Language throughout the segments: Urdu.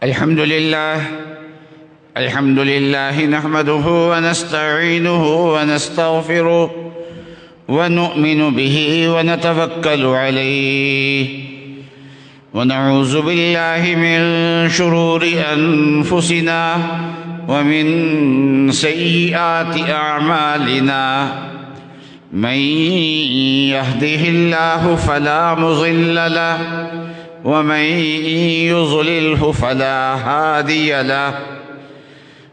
الحمد لله نحمده ونستعينه ونستغفره ونؤمن به ونتوكل عليه ونعوذ بالله من شرور أنفسنا ومن سيئات أعمالنا من يهده الله فلا مضل له ومن يضلله فلا هادي له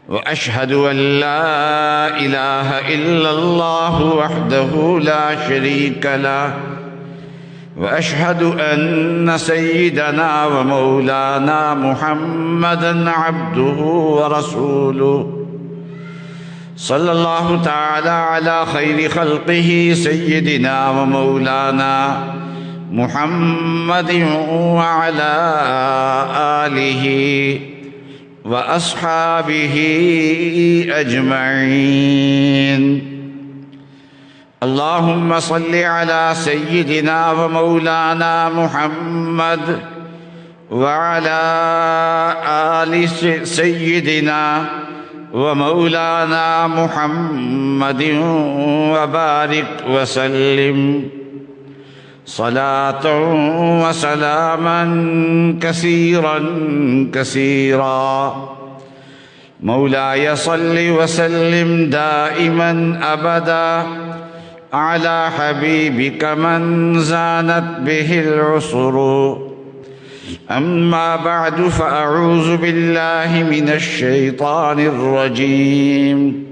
وأشهد أن لا إله إلا الله وحده لا شريك له وأشهد أن سيدنا ومولانا محمدًا عبده ورسوله صلى الله تعالى على خير خلقه سيدنا ومولانا محمد وعلى آله وأصحابه أجمعين. اللهم صل على سيدنا ومولانا محمد وعلى آل سيدنا ومولانا محمد وبارك وسلم صلاة وسلاما كثيرا كثيرا. مولاي صل وسلم دائما أبدا على حبيبك من زانت به العصر. أما بعد فأعوذ بالله من الشيطان الرجيم.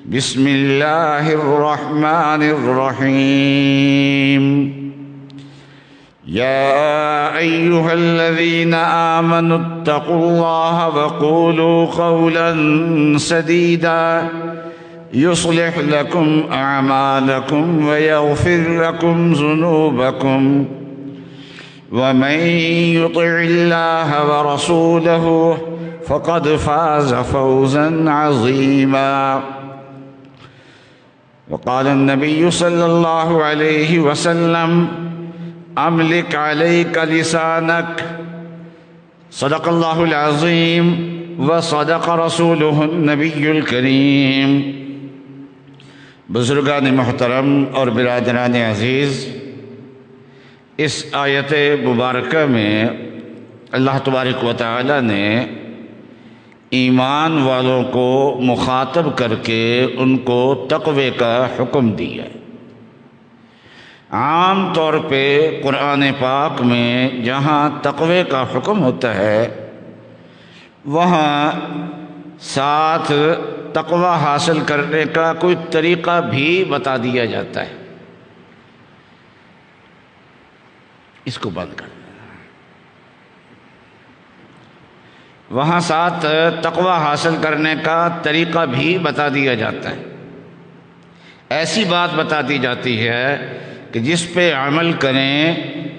بسم الله الرحمن الرحيم. يا أيها الذين آمنوا اتقوا الله وقولوا قولا سديدا يصلح لكم أعمالكم ويغفر لكم ذنوبكم ومن يطع الله ورسوله فقد فاز فوزا عظيما. وقال النبي صلى الله عليه وسلم أملك عليك لسانك. صدق الله العظيم وصدق رسوله النبي الكريم. بزرگان محترم اور برادران عزیز، اس آیت مبارکہ میں اللہ تبارک و تعالی نے ایمان والوں کو مخاطب کر کے ان کو تقوی کا حکم دیا ہے. عام طور پہ قرآن پاک میں جہاں تقوی کا حکم ہوتا ہے وہاں ساتھ تقوی حاصل کرنے کا کوئی طریقہ بھی بتا دیا جاتا ہے. اس کو بند کر وہاں ساتھ تقوی حاصل کرنے کا طریقہ بھی بتا دیا جاتا ہے. ایسی بات بتا دی جاتی ہے کہ جس پہ عمل کریں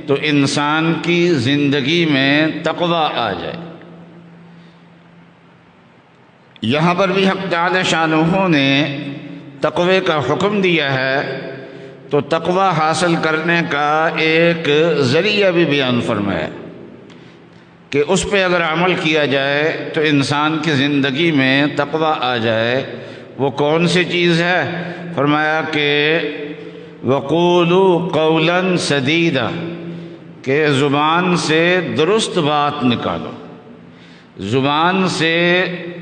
تو انسان کی زندگی میں تقوی آ جائے. یہاں پر بھی حق تعالی شانہ نے تقوی کا حکم دیا ہے تو تقوی حاصل کرنے کا ایک ذریعہ بھی بیان فرمایا کہ اس پہ اگر عمل کیا جائے تو انسان کی زندگی میں تقوی آ جائے. وہ کون سی چیز ہے؟ فرمایا کہ وَقُولُوا قَوْلًا سَدِيدًا، کہ زبان سے درست بات نکالو، زبان سے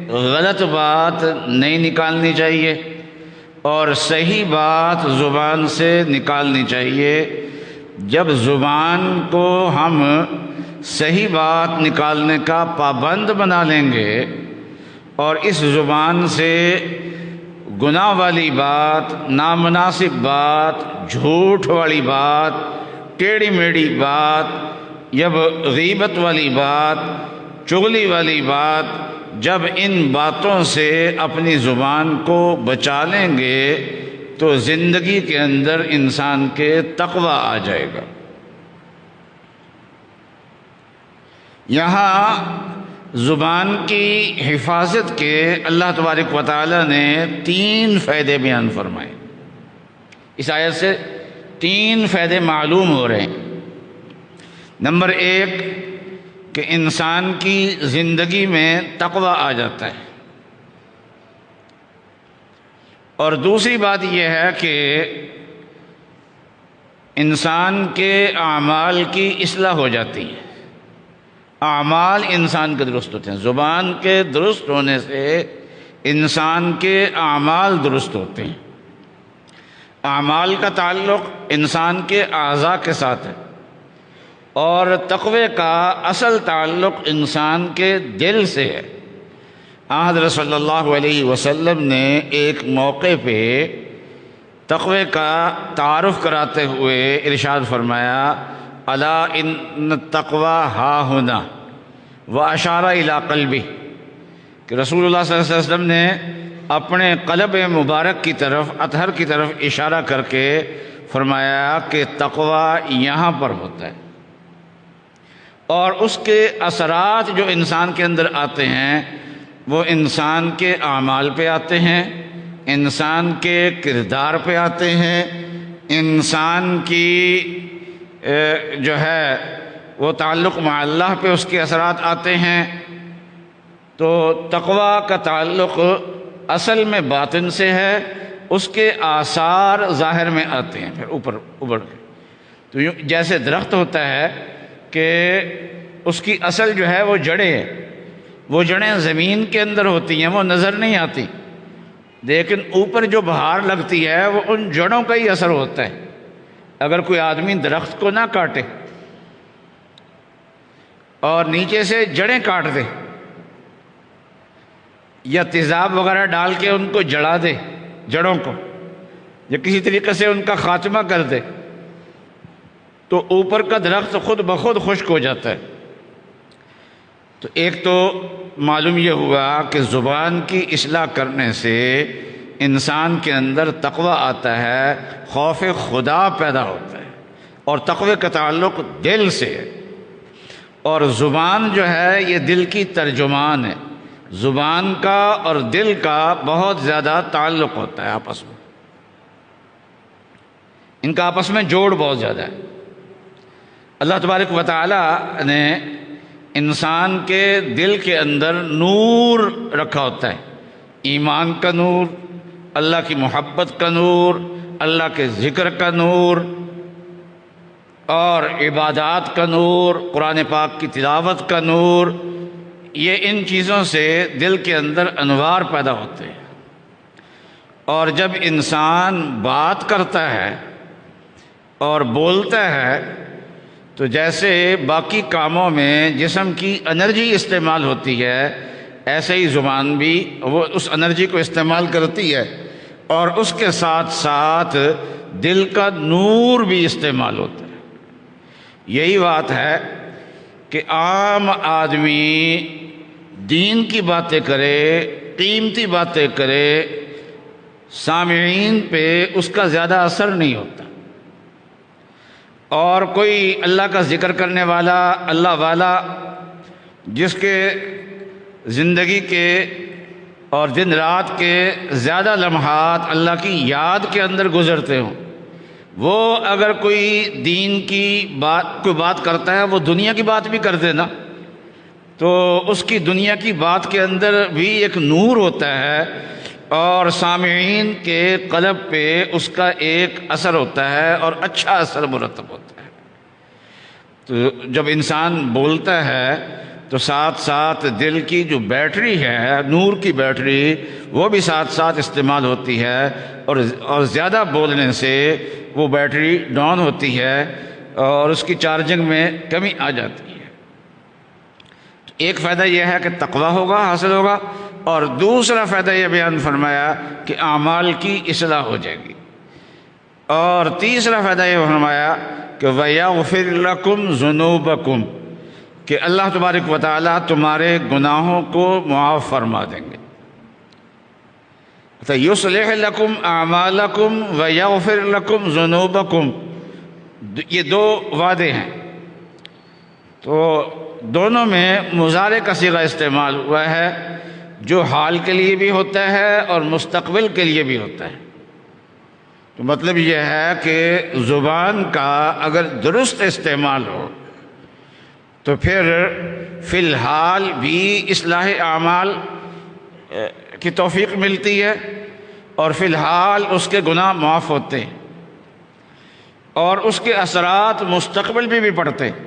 غلط بات نہیں نکالنی چاہیے اور صحیح بات زبان سے نکالنی چاہیے. جب زبان کو ہم صحیح بات نکالنے کا پابند بنا لیں گے اور اس زبان سے گناہ والی بات، نامناسب بات، جھوٹ والی بات، ٹیڑھی میڑھی بات، جب غیبت والی بات، چغلی والی بات، جب ان باتوں سے اپنی زبان کو بچا لیں گے تو زندگی کے اندر انسان کے تقوی آ جائے گا. یہاں زبان کی حفاظت کے اللہ تبارک و تعالی نے 3 فائدے بیان فرمائے. اس آیت سے 3 فائدے معلوم ہو رہے ہیں. نمبر 1، کہ انسان کی زندگی میں تقویٰ آ جاتا ہے، اور دوسری بات یہ ہے کہ انسان کے اعمال کی اصلاح ہو جاتی ہے۔ اعمال انسان کے درست ہوتے ہیں، زبان کے درست ہونے سے انسان کے اعمال درست ہوتے ہیں۔ اعمال کا تعلق انسان کے اعضاء کے ساتھ ہے، اور تقوی کا اصل تعلق انسان کے دل سے ہے۔ حضرت صلی اللہ علیہ وسلم نے ایک موقع پہ تقوی کا تعارف کراتے ہوئے ارشاد فرمایا، الا ان التقوی ہا ہنا واشار الی قلبی، کہ رسول اللہ صلی اللہ علیہ وسلم نے اپنے قلب مبارک کی طرف، اطہر کی طرف اشارہ کر کے فرمایا کہ تقوی یہاں پر ہوتا ہے، اور اس کے اثرات جو انسان کے اندر آتے ہیں وہ انسان کے اعمال پہ آتے ہیں، انسان کے کردار پہ آتے ہیں، انسان کی جو ہے وہ تعلق مع اللہ پہ اس کے اثرات آتے ہیں۔ تو تقوی کا تعلق اصل میں باطن سے ہے، اس کے آثار ظاہر میں آتے ہیں پھر اوپر ابھر کے۔ تو جیسے درخت ہوتا ہے کہ اس کی اصل جو ہے وہ جڑیں ہیں، وہ جڑیں زمین کے اندر ہوتی ہیں، وہ نظر نہیں آتی، لیکن اوپر جو بہار لگتی ہے وہ ان جڑوں کا ہی اثر ہوتا ہے۔ اگر کوئی آدمی درخت کو نہ کاٹے اور نیچے سے جڑیں کاٹ دے یا تیزاب وغیرہ ڈال کے ان کو جڑا دے، جڑوں کو، یا کسی طریقے سے ان کا خاتمہ کر دے، تو اوپر کا درخت خود بخود خشک ہو جاتا ہے۔ تو ایک تو معلوم یہ ہوا کہ زبان کی اصلاح کرنے سے انسان کے اندر تقوی آتا ہے، خوف خدا پیدا ہوتا ہے، اور تقوی کا تعلق دل سے ہے، اور زبان جو ہے یہ دل کی ترجمان ہے۔ زبان کا اور دل کا بہت زیادہ تعلق ہوتا ہے آپس میں، ان کا آپس میں جوڑ بہت زیادہ ہے۔ اللہ تبارک و تعالی نے انسان کے دل کے اندر نور رکھا ہوتا ہے، ایمان کا نور، اللہ کی محبت کا نور، اللہ کے ذکر کا نور، اور عبادات کا نور، قرآن پاک کی تلاوت کا نور۔ یہ ان چیزوں سے دل کے اندر انوار پیدا ہوتے ہیں، اور جب انسان بات کرتا ہے اور بولتا ہے تو جیسے باقی کاموں میں جسم کی انرجی استعمال ہوتی ہے، ایسے ہی زبان بھی وہ اس انرجی کو استعمال کرتی ہے، اور اس کے ساتھ ساتھ دل کا نور بھی استعمال ہوتا ہے۔ یہی بات ہے کہ عام آدمی دین کی باتیں کرے، قیمتی باتیں کرے، سامعین پہ اس کا زیادہ اثر نہیں ہوتا، اور کوئی اللہ کا ذکر کرنے والا، اللہ والا، جس کے زندگی کے اور دن رات کے زیادہ لمحات اللہ کی یاد کے اندر گزرتے ہوں، وہ اگر کوئی دین کی کوئی بات کرتا ہے، وہ دنیا کی بات بھی کر دے نا، تو اس کی دنیا کی بات کے اندر بھی ایک نور ہوتا ہے، اور سامعین کے قلب پہ اس کا ایک اثر ہوتا ہے، اور اچھا اثر مرتب ہوتا ہے۔ تو جب انسان بولتا ہے تو ساتھ ساتھ دل کی جو بیٹری ہے، نور کی بیٹری، وہ بھی ساتھ ساتھ استعمال ہوتی ہے، اور زیادہ بولنے سے وہ بیٹری ڈاؤن ہوتی ہے اور اس کی چارجنگ میں کمی آ جاتی ہے۔ تو ایک فائدہ یہ ہے کہ تقویٰ ہوگا، حاصل ہوگا، اور دوسرا فائدہ یہ بیان فرمایا کہ اعمال کی اصلاح ہو جائے گی، اور تیسرا فائدہ یہ فرمایا کہ وَيَغْفِرْ لَكُمْ ذُنُوبَكُمْ، کہ اللہ تبارک و تعالیٰ تمہارے گناہوں کو معاف فرما دیں گے۔ يُصْلِحْ لَكُمْ أَعْمَالَكُمْ وَيَغْفِرْ لَكُمْ ذُنُوبَكُمْ، یہ دو وعدے ہیں، تو دونوں میں مضارع کا صیغہ استعمال ہوا ہے، جو حال کے لیے بھی ہوتا ہے اور مستقبل کے لیے بھی ہوتا ہے۔ تو مطلب یہ ہے کہ زبان کا اگر درست استعمال ہو تو پھر فی الحال بھی اصلاح اعمال کی توفیق ملتی ہے اور فی الحال اس کے گناہ معاف ہوتے ہیں، اور اس کے اثرات مستقبل میں بھی پڑتے ہیں،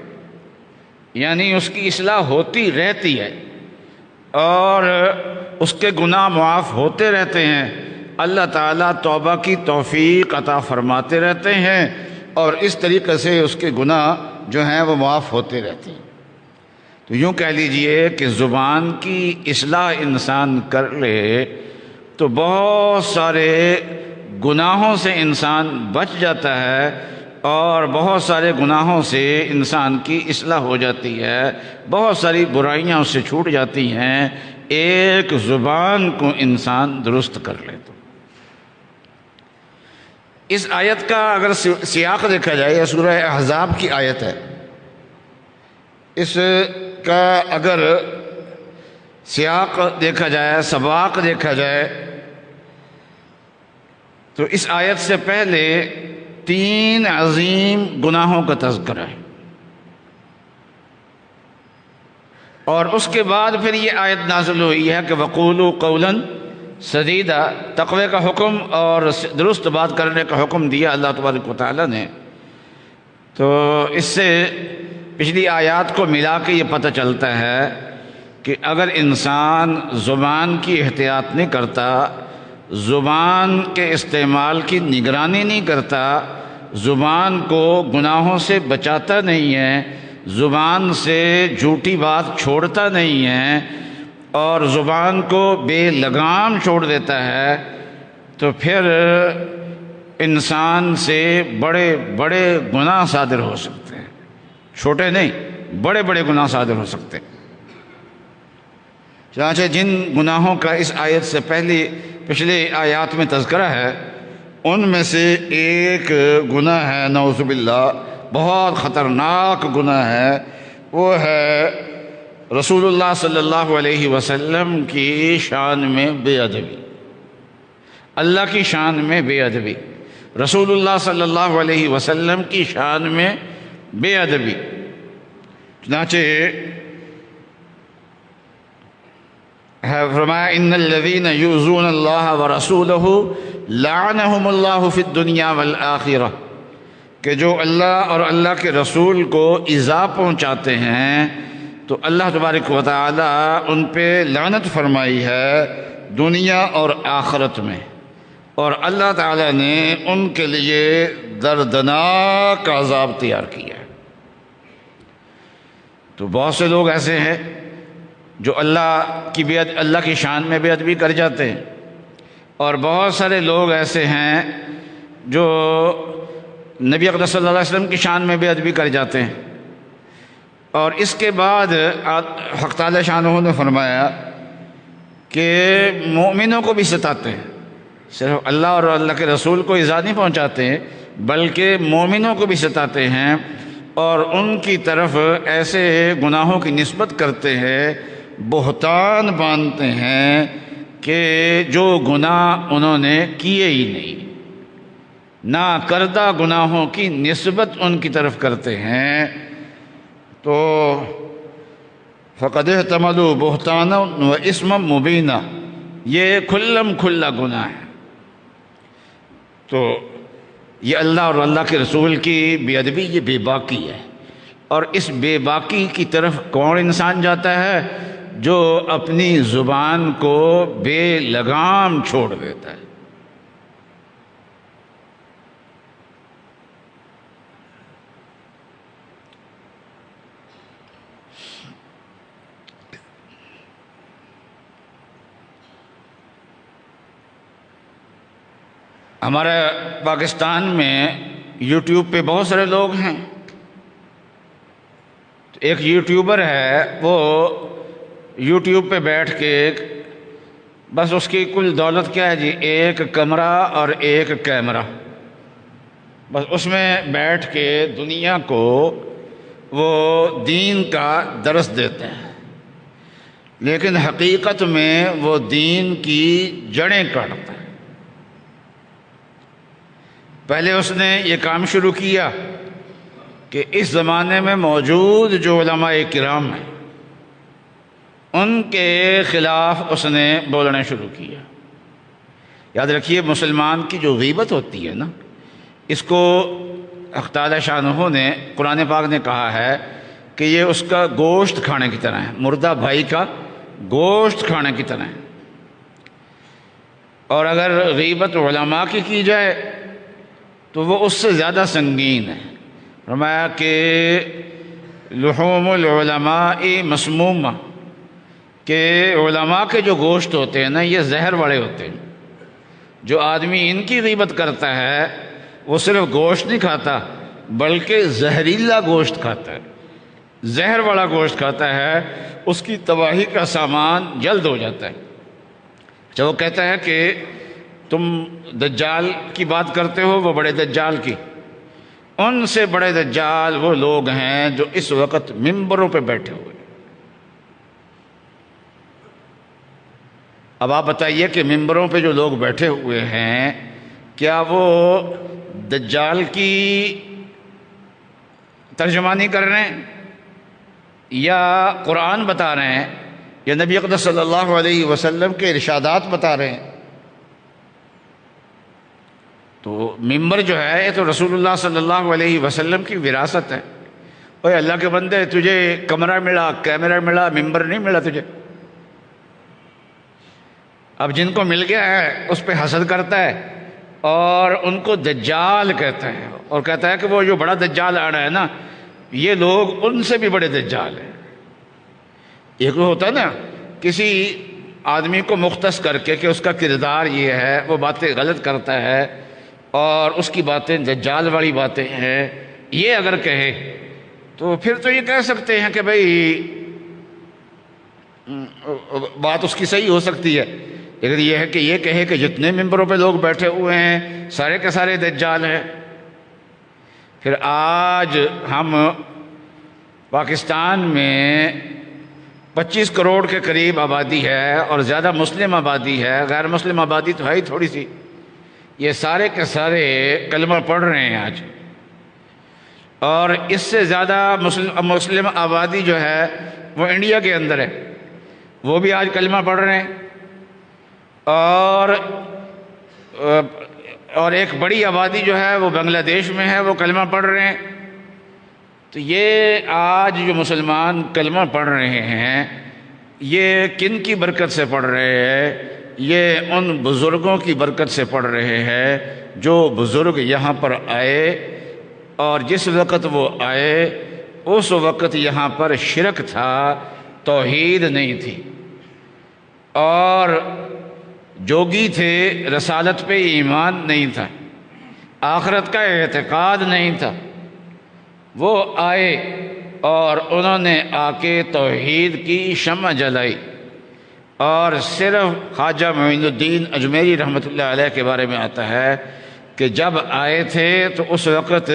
یعنی اس کی اصلاح ہوتی رہتی ہے اور اس کے گناہ معاف ہوتے رہتے ہیں، اللہ تعالیٰ توبہ کی توفیق عطا فرماتے رہتے ہیں، اور اس طریقے سے اس کے گناہ جو ہیں وہ معاف ہوتے رہتے ہیں۔ تو یوں کہہ لیجئے کہ زبان کی اصلاح انسان کر لے تو بہت سارے گناہوں سے انسان بچ جاتا ہے، اور بہت سارے گناہوں سے انسان کی اصلاح ہو جاتی ہے، بہت ساری برائیاں اس سے چھوٹ جاتی ہیں، ایک زبان کو انسان درست کر لے تو۔ اس آیت کا اگر سیاق دیکھا جائے، یہ سورہ احزاب کی آیت ہے، اس کا اگر سیاق دیکھا جائے، سباق دیکھا جائے، تو اس آیت سے پہلے 3 عظیم گناہوں کا تذکرہ ہے، اور اس کے بعد پھر یہ آیت نازل ہوئی ہے کہ وَقُولُوا قَوْلًا سدیدہ، تقوی کا حکم اور درست بات کرنے کا حکم دیا اللہ تبارک و تعالیٰ نے۔ تو اس سے پچھلی آیات کو ملا کے یہ پتہ چلتا ہے کہ اگر انسان زبان کی احتیاط نہیں کرتا، زبان کے استعمال کی نگرانی نہیں کرتا، زبان کو گناہوں سے بچاتا نہیں ہے، زبان سے جھوٹی بات چھوڑتا نہیں ہے، اور زبان کو بے لگام چھوڑ دیتا ہے، تو پھر انسان سے بڑے بڑے گناہ صادر ہو سکتے ہیں، چھوٹے نہیں، بڑے بڑے گناہ صادر ہو سکتے ہیں۔ چنانچہ جن گناہوں کا اس آیت سے پچھلے آیات میں تذکرہ ہے، ان میں سے ایک گناہ ہے، نعوذ باللہ، بہت خطرناک گناہ ہے، وہ ہے رسول اللہ صلی اللہ علیہ وسلم کی شان میں بے ادبی، اللہ کی شان میں بے ادبی، رسول اللہ صلی اللہ علیہ وسلم کی شان میں بے ادبی۔ چنانچہ فرمایا ان الذین یؤذون اللہ ورسولہ لعنہم اللہ فی الدنیا والآخرہ، کہ جو اللہ اور اللہ کے رسول کو ایذا پہنچاتے ہیں تو اللہ تبارک و تعالیٰ ان پہ لعنت فرمائی ہے دنیا اور آخرت میں، اور اللہ تعالیٰ نے ان کے لیے دردناک عذاب تیار کیا ہے۔ تو بہت سے لوگ ایسے ہیں جو اللہ کی شان میں بے ادبی کر جاتے ہیں، اور بہت سارے لوگ ایسے ہیں جو نبی اقدس صلی اللہ علیہ وسلم کی شان میں بے ادبی کر جاتے ہیں، اور اس کے بعد حق تعالی شانہ نے فرمایا کہ مومنوں کو بھی ستاتے ہیں، صرف اللہ اور اللہ کے رسول کو ایذا نہیں پہنچاتے ہیں بلکہ مومنوں کو بھی ستاتے ہیں، اور ان کی طرف ایسے گناہوں کی نسبت کرتے ہیں، بہتان باندھتے ہیں کہ جو گناہ انہوں نے کیے ہی نہیں، نا کردہ گناہوں کی نسبت ان کی طرف کرتے ہیں۔ تو فَقَدْ احْتَمَلُوا بُهْتَانًا وَإِثْمًا مُبِينًا، یہ کھلم کھلا گناہ ہے۔ تو یہ اللہ اور اللہ کے رسول کی بے ادبی، یہ بے باکی ہے، اور اس بے باکی کی طرف کون انسان جاتا ہے؟ جو اپنی زبان کو بے لگام چھوڑ دیتا ہے۔ ہمارے پاکستان میں یوٹیوب پہ بہت سارے لوگ ہیں۔ ایک یوٹیوبر ہے، وہ یوٹیوب پہ بیٹھ کے بس اس کی کل دولت کیا ہے جی؟ ایک کمرہ اور ایک کیمرہ، بس اس میں بیٹھ کے دنیا کو وہ دین کا درس دیتے ہیں، لیکن حقیقت میں وہ دین کی جڑیں کاٹتا ہے۔ پہلے اس نے یہ کام شروع کیا کہ اس زمانے میں موجود جو علماء کرام ہیں ان کے خلاف اس نے بولنا شروع کیا۔ یاد رکھیے مسلمان کی جو غیبت ہوتی ہے نا، اس کو حق تعالی شانہ نے قرآن پاک نے کہا ہے کہ یہ اس کا گوشت کھانے کی طرح ہے، مردہ بھائی کا گوشت کھانے کی طرح ہے۔ اور اگر غیبت علماء کی جائے تو وہ اس سے زیادہ سنگین ہے۔ فرمایا کہ لحوم العلماء مسمومہ، کہ علماء کے جو گوشت ہوتے ہیں نا یہ زہر والے ہوتے ہیں۔ جو آدمی ان کی غیبت کرتا ہے وہ صرف گوشت نہیں کھاتا بلکہ زہریلا گوشت کھاتا ہے، زہر والا گوشت کھاتا ہے، اس کی تباہی کا سامان جلد ہو جاتا ہے۔ جب وہ کہتا ہے کہ تم دجال کی بات کرتے ہو، وہ بڑے دجال کی، ان سے بڑے دجال وہ لوگ ہیں جو اس وقت ممبروں پہ بیٹھے ہوئے۔ اب آپ بتائیے کہ ممبروں پہ جو لوگ بیٹھے ہوئے ہیں کیا وہ دجال کی ترجمانی کر رہے ہیں یا قرآن بتا رہے ہیں یا نبی اقدس صلی اللہ علیہ وسلم کے ارشادات بتا رہے ہیں؟ تو ممبر جو ہے یہ تو رسول اللہ صلی اللہ علیہ وسلم کی وراثت ہے۔ اوے اللہ کے بندے، تجھے کمرہ ملا، کیمرہ ملا، ممبر نہیں ملا تجھے۔ اب جن کو مل گیا ہے اس پہ حسد کرتا ہے اور ان کو دجال کہتا ہے، اور کہتا ہے کہ وہ جو بڑا دجال آ رہا ہے نا یہ لوگ ان سے بھی بڑے دجال ہیں۔ ایک ہوتا ہے نا کسی آدمی کو مختص کر کے کہ اس کا کردار یہ ہے، وہ باتیں غلط کرتا ہے اور اس کی باتیں دجال والی باتیں ہیں، یہ اگر کہے تو پھر تو یہ کہہ سکتے ہیں کہ بھئی بات اس کی صحیح ہو سکتی ہے، لیکن یہ ہے کہ یہ کہے کہ جتنے ممبروں پہ لوگ بیٹھے ہوئے ہیں سارے کے سارے دجال ہیں۔ پھر آج ہم پاکستان میں 25 کروڑ کے قریب آبادی ہے اور زیادہ مسلم آبادی ہے، غیر مسلم آبادی تو ہے ہی تھوڑی سی، یہ سارے کے سارے کلمہ پڑھ رہے ہیں آج، اور اس سے زیادہ مسلم آبادی جو ہے وہ انڈیا کے اندر ہے، وہ بھی آج کلمہ پڑھ رہے ہیں، اور ایک بڑی آبادی جو ہے وہ بنگلہ دیش میں ہے، وہ کلمہ پڑھ رہے ہیں۔ تو یہ آج جو مسلمان کلمہ پڑھ رہے ہیں یہ کن کی برکت سے پڑھ رہے ہیں؟ یہ ان بزرگوں کی برکت سے پڑھ رہے ہیں جو بزرگ یہاں پر آئے، اور جس وقت وہ آئے اس وقت یہاں پر شرک تھا، توحید نہیں تھی، اور جوگی تھے، رسالت پہ ایمان نہیں تھا، آخرت کا اعتقاد نہیں تھا۔ وہ آئے اور انہوں نے آ کے توحید کی شمع جلائی، اور صرف خواجہ معین الدین اجمیری رحمۃ اللہ علیہ کے بارے میں آتا ہے کہ جب آئے تھے تو اس وقت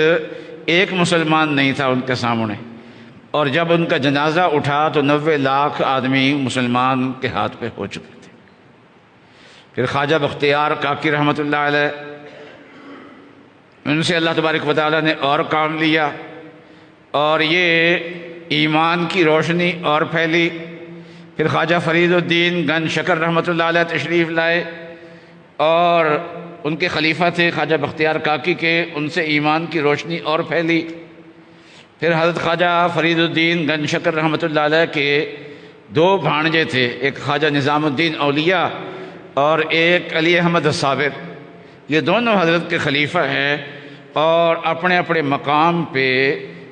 ایک مسلمان نہیں تھا ان کے سامنے، اور جب ان کا جنازہ اٹھا تو 90 لاکھ آدمی مسلمان کے ہاتھ پہ ہو چکے تھے۔ پھر خواجہ بختیار کاکی رحمۃ اللہ علیہ، ان سے اللہ تبارک و تعالیٰ نے اور کام لیا، اور یہ ایمان کی روشنی اور پھیلی۔ پھر خواجہ فرید الدین گنج شکر رحمۃ اللہ علیہ تشریف لائے، اور ان کے خلیفہ تھے خواجہ بختیار کاکی کے، ان سے ایمان کی روشنی اور پھیلی۔ پھر حضرت خواجہ فرید الدین گنج شکر رحمۃ اللہ علیہ کے 2 بھانجے تھے، ایک خواجہ نظام الدین اولیاء اور ایک علی احمد صابر، یہ دونوں حضرت کے خلیفہ ہیں، اور اپنے اپنے مقام پہ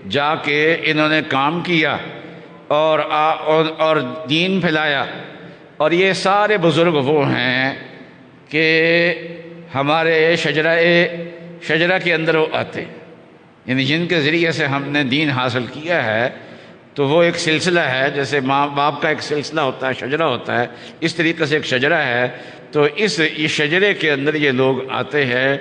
جا کے انہوں نے کام کیا اور دین پھیلایا۔ اور یہ سارے بزرگ وہ ہیں کہ ہمارے شجرہ کے اندر وہ آتے، یعنی جن کے ذریعے سے ہم نے دین حاصل کیا ہے، تو وہ ایک سلسلہ ہے، جیسے ماں باپ کا ایک سلسلہ ہوتا ہے، شجرہ ہوتا ہے، اس طریقے سے ایک شجرہ ہے، تو اس شجرے کے اندر یہ لوگ آتے ہیں۔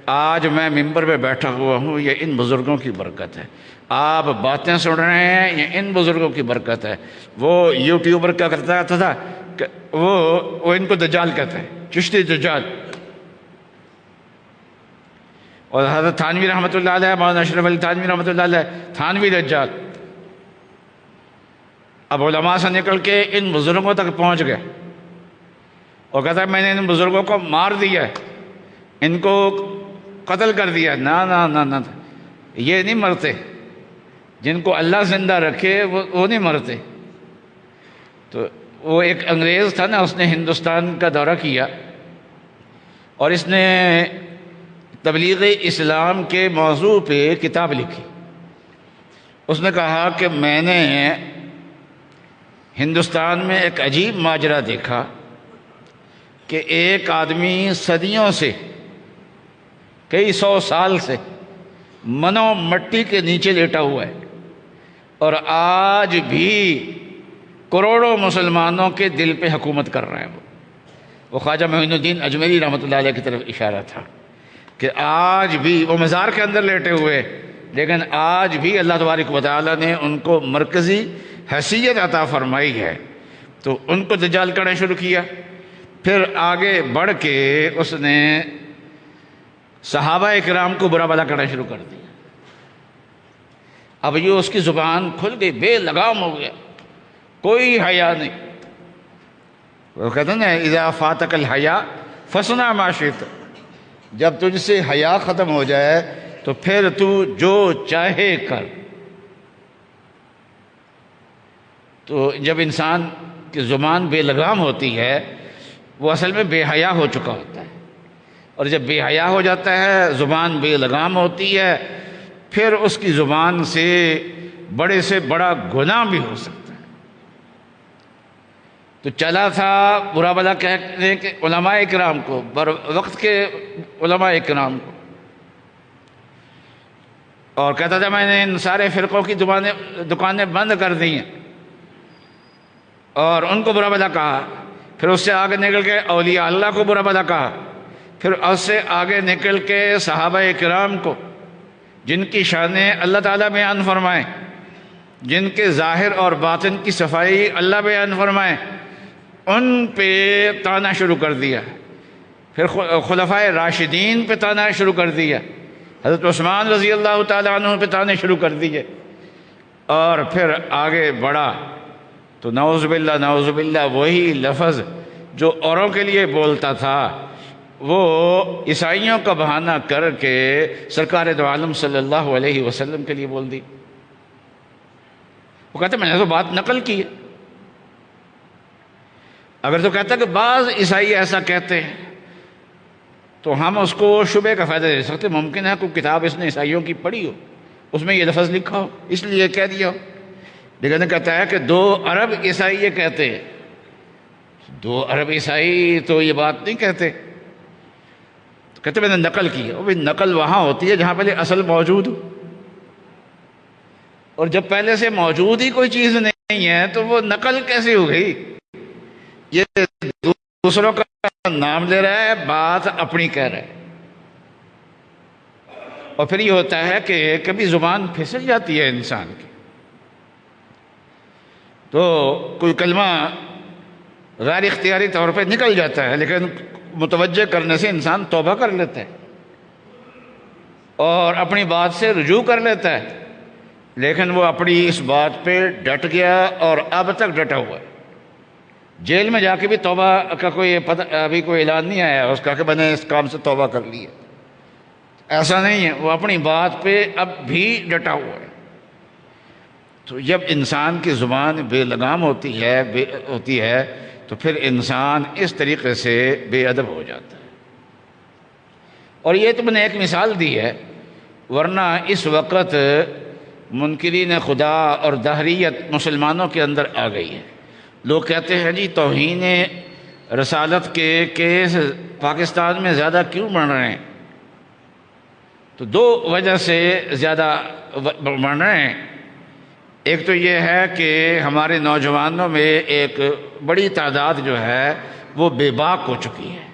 آج میں ممبر پہ بیٹھا ہوا ہوں، یہ ان بزرگوں کی برکت ہے۔ آپ باتیں سن رہے ہیں، یہ ان بزرگوں کی برکت ہے۔ وہ یوٹیوبر کیا کرتا تھا کہ وہ ان کو دجال کہتا ہے، چشتی دجال۔ اور حضرت تھانوی رحمۃ اللہ علیہ، مولانا اشرف علی تھانوی رحمۃ اللہ علیہ، تھانوی دجال، اب علماء سے نکل کے ان بزرگوں تک پہنچ گئے اور کہتا ہے میں نے ان بزرگوں کو مار دیا ہے، ان کو قتل کر دیا۔ نہ نہ نہ نہ، یہ نہیں مرتے، جن کو اللہ زندہ رکھے وہ نہیں مرتے۔ تو وہ ایک انگریز تھا نا، اس نے ہندوستان کا دورہ کیا اور اس نے تبلیغ اسلام کے موضوع پہ کتاب لکھی۔ اس نے کہا کہ میں نے ہندوستان میں ایک عجیب ماجرا دیکھا کہ ایک آدمی صدیوں سے، کئی سو سال سے منو مٹی کے نیچے لیٹا ہوا ہے اور آج بھی کروڑوں مسلمانوں کے دل پہ حکومت کر رہا ہے۔ وہ خواجہ معین الدین اجمیری رحمۃ اللہ علیہ کی طرف اشارہ تھا کہ آج بھی وہ مزار کے اندر لیٹے ہوئے، لیکن آج بھی اللہ تبارک و تعالیٰ نے ان کو مرکزی حیثیت عطا فرمائی ہے۔ تو ان کو دجال کرنا شروع کیا، پھر آگے بڑھ کے اس نے صحابہ اکرام کو برا بھلا کرنا شروع کر دیا۔ اب یہ اس کی زبان کھل گئی، بے لگام ہو گیا، کوئی حیا نہیں۔ وہ کہتے ہیں نا اذا فاتک الحیا فصنع ما شئت، جب تجھ سے حیا ختم ہو جائے تو پھر تو جو چاہے کر۔ تو جب انسان کی زبان بے لگام ہوتی ہے وہ اصل میں بے حیا ہو چکا ہوتا ہے، اور جب بے حیا ہو جاتا ہے، زبان بے لگام ہوتی ہے، پھر اس کی زبان سے بڑا گناہ بھی ہو سکتا ہے۔ تو چلا تھا برا بھلا کہنے کے علماء اکرام کو، وقت کے علماء اکرام کو، اور کہتا تھا میں نے ان سارے فرقوں کی دکانیں بند کر دی ہیں، اور ان کو برا بھلا کہا۔ پھر اس سے آگے نکل کے اولیاء اللہ کو برا بھلا کہا، پھر اس سے آگے نکل کے صحابہ اکرام کو، جن کی شانیں اللہ تعالیٰ بیان فرمائیں، جن کے ظاہر اور باطن کی صفائی اللہ بیان فرمائیں، ان پہ تانا شروع کر دیا۔ پھر خلفائے راشدین پہ تانا شروع کر دیا، حضرت عثمان رضی اللہ تعالیٰ عنہ پہ تانے شروع کر دیے، اور پھر آگے بڑھا تو نعوذ باللہ وہی لفظ جو اوروں کے لیے بولتا تھا وہ عیسائیوں کا بہانہ کر کے سرکار دو عالم صلی اللہ علیہ وسلم کے لیے بول دی۔ وہ کہتے میں نے تو بات نقل کی ہے۔ اگر تو کہتا کہ بعض عیسائی ایسا کہتے ہیں تو ہم اس کو شبہ کا فائدہ دے سکتے، ممکن ہے کوئی کتاب اس نے عیسائیوں کی پڑھی ہو، اس میں یہ لفظ لکھا ہو اس لیے کہہ دیا ہو، لیکن کہتا ہے کہ 2 ارب عیسائی یہ کہتے ہیں۔ 2 ارب عیسائی تو یہ بات نہیں کہتے، تو کہتے میں نے نقل کی ہے۔ وہ نقل وہاں ہوتی ہے جہاں پہلے اصل موجود ہو، اور جب پہلے سے موجود ہی کوئی چیز نہیں ہے تو وہ نقل کیسے ہو گئی؟ یہ دوسروں کا نام لے رہا ہے، بات اپنی کہہ رہا ہے۔ اور پھر یہ ہوتا ہے کہ کبھی زبان پھسل جاتی ہے انسان کی، تو کوئی کلمہ غیر اختیاری طور پہ نکل جاتا ہے، لیکن متوجہ کرنے سے انسان توبہ کر لیتا ہے اور اپنی بات سے رجوع کر لیتا ہے، لیکن وہ اپنی اس بات پہ ڈٹ گیا اور اب تک ڈٹا ہوا ہے۔ جیل میں جا کے بھی توبہ کا ابھی کوئی اعلان نہیں آیا اس کا کہ میں نے اس کام سے توبہ کر لی ہے، ایسا نہیں ہے، وہ اپنی بات پہ اب بھی ڈٹا ہوا ہے۔ تو جب انسان کی زبان بے لگام ہوتی ہے تو پھر انسان اس طریقے سے بے ادب ہو جاتا ہے۔ اور یہ تو میں نے ایک مثال دی ہے، ورنہ اس وقت منکرین خدا اور دہریت مسلمانوں کے اندر آ گئی ہے۔ لوگ کہتے ہیں جی توہین رسالت کے کیس پاکستان میں زیادہ کیوں بڑھ رہے ہیں؟ تو 2 وجہ سے زیادہ بڑھ رہے ہیں۔ ایک تو یہ ہے کہ ہمارے نوجوانوں میں ایک بڑی تعداد جو ہے وہ بے باک ہو چکی ہے،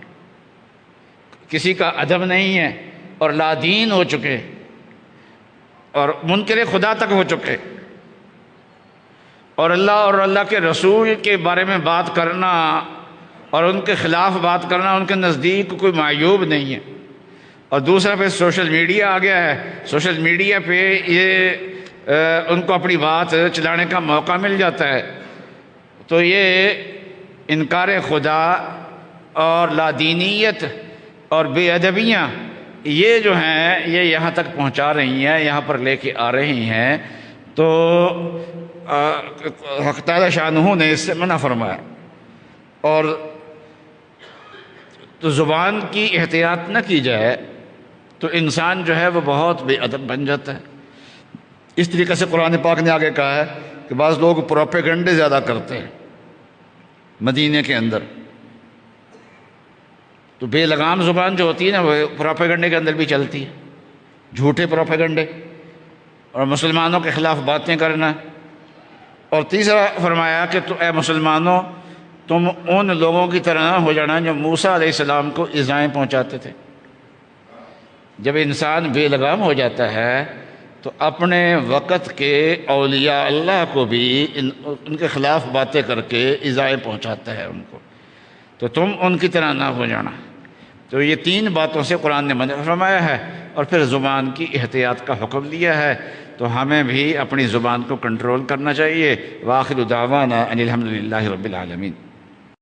کسی کا ادب نہیں ہے اور لا دین ہو چکے اور منکر خدا تک ہو چکے، اور اللہ کے رسول کے بارے میں بات کرنا اور ان کے خلاف بات کرنا ان کے نزدیک کوئی معیوب نہیں ہے۔ اور دوسرا پھر سوشل میڈیا آ گیا ہے، سوشل میڈیا پہ یہ ان کو اپنی بات چلانے کا موقع مل جاتا ہے، تو یہ انکار خدا اور لادینیت اور بے ادبیاں یہ جو ہیں یہ یہاں تک پہنچا رہی ہیں، یہاں پر لے کے آ رہی ہیں، تو حق تعالی شانہ نے اس سے منع فرمایا۔ اور تو زبان کی احتیاط نہ کی جائے تو انسان جو ہے وہ بہت بے ادب بن جاتا ہے۔ اس طریقے سے قرآن پاک نے آگے کہا ہے کہ بعض لوگ پروپیگنڈے زیادہ کرتے ہیں مدینے کے اندر، تو بے لگام زبان جو ہوتی ہے نا وہ پروپیگنڈے کے اندر بھی چلتی ہے، جھوٹے پروپیگنڈے اور مسلمانوں کے خلاف باتیں کرنا۔ اور تیسرا فرمایا کہ تو اے مسلمانوں تم ان لوگوں کی طرح نہ ہو جانا جو موسیٰ علیہ السلام کو ایذائیں پہنچاتے تھے۔ جب انسان بے لگام ہو جاتا ہے تو اپنے وقت کے اولیاء اللہ کو بھی ان کے خلاف باتیں کر کے ایذائیں پہنچاتا ہے ان کو، تو تم ان کی طرح نہ ہو جانا۔ تو یہ تین باتوں سے قرآن نے منع فرمایا ہے، اور پھر زبان کی احتیاط کا حکم دیا ہے، تو ہمیں بھی اپنی زبان کو کنٹرول کرنا چاہیے۔ وآخر دعوانا ان الحمد للہ رب العالمین۔